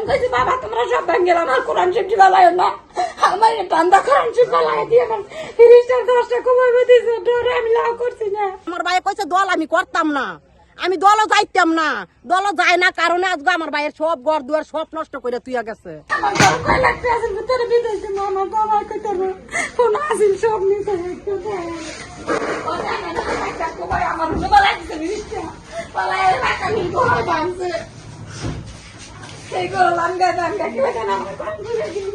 কইছি বাবা তোমরা সব ভাঙ্গেল আমার কোরআন শরীফ বালায় না আমার টান্দা কোরআন শরীফ বালায় দিয়ে আমার 30টা 10টা কমাইবে দিছে ডরে আমি লাভ করছি না। আমার ভাই কইছে দল আমি করতাম না, আমি দলও যাইতাম না, দলও যায় না কারণে আজকে আমার ভাইয়ের সব ঘর দুয়ার সব নষ্ট করে তুইয়া গেছে। আমার ঘর কয় লাখ আছে ভিতরে বিদেশে আমার বাবা কইতে ফোন আসিল সব নিতে আমার বালায় দিছে 30টা বালায় রাখা নি ঘর ভাঙছে এই গো লাঙ্গা লাঙ্গা কি বানা আমার কোরআন শরীফ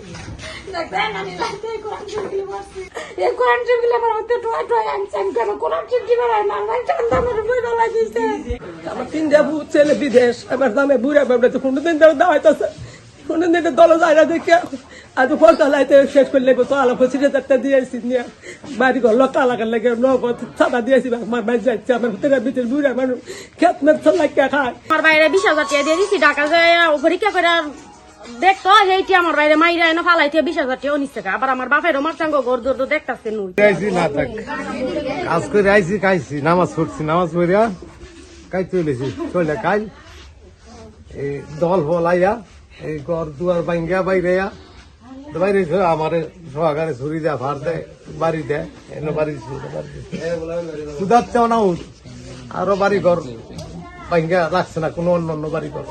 দেখেন আমি রাতে কোরআন শরীফ পড়ছি এই কোরআন শরীফ আমার হতে টয় টয় আনছেন কেন কোরআন শরীফ বানায় না ভাই চান্দা আমার বই বানাই দিছে আমার 3টা ছেলে বিদেশ আমার দামে বুড়া বাবলা তো কোনদিন দাওয়াইতেছে কোনদিন দল যায় না দেখে আজ ফল চালাইতে শেষ করলে তো আলো 25,000 দিয়েছি নিয়ে বাড়ি ঘর লোক তালাকার লাগে নগদ সাদা দিয়েছি আমার বাড়ি যাচ্ছে আমার ভিতরে বুড়া মানুষ খেত মেত চালাইকে খায়। আমার বাইরে 20,000 টাকা দিয়ে দিছি ঢাকা যায় পরীক্ষা করে দেখতো এইটি আমার বাইরে মাইরা এনে ফালাইতে 20,000 টাকা নিচ্ছে আবার আমার বাপেরও মারচাঙ্গ ঘর দর দেখতাছে নুই না থাক কাজ করে আইছি খাইছি নামাজ পড়ছি নামাজ পড়িয়া কাই চলেছি চলে কাল এই দল ফলাইয়া এই ঘর দুয়ার ভাঙ্গিয়া বাইরে বাইরে আমার সহকারে ছুরি দেয় ভার দেয় বাড়ি দেয় এনে বাড়ি সুদার চাও না আরো বাড়ি ঘর ভাঙ্গিয়া রাখছে না কোনো অন্য বাড়ি ঘর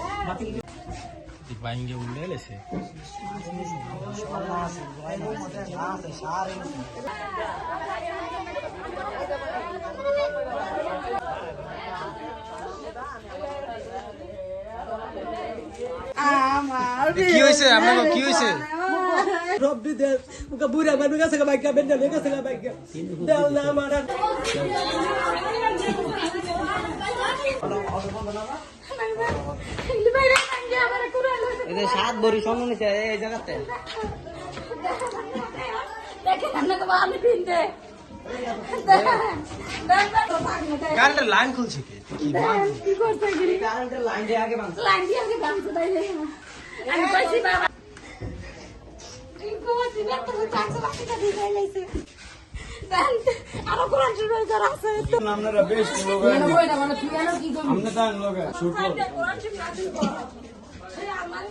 কি হয়েছে আপনার কি হয়েছে সব বিদেশ বুড়া মানুষ গেছে বাইকা বেঞ্জালে গেছে বাইকা দেল না আমার এদের 7 ভরি স্বর্ণ নিছে এই জায়গাতে দেখেন আমরা তো আমি পিনতে কারেন্টের লাইন খুলছে কি করতে গেলি কারেন্টের লাইন দিয়ে আগে ভাঙছে লাইন দিয়ে আগে ভাঙছে তাই আমি কইছি বাবা ঠিক আছে না তো চাকরি বাকিটা দিয়ে লাইছে আরো কোরআন শরীফ করা আছে আপনারা বেশ লোক আমরা তার লোক শুট কোরআন শরীফ নাজিল করো এই আমার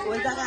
ওই জায়গা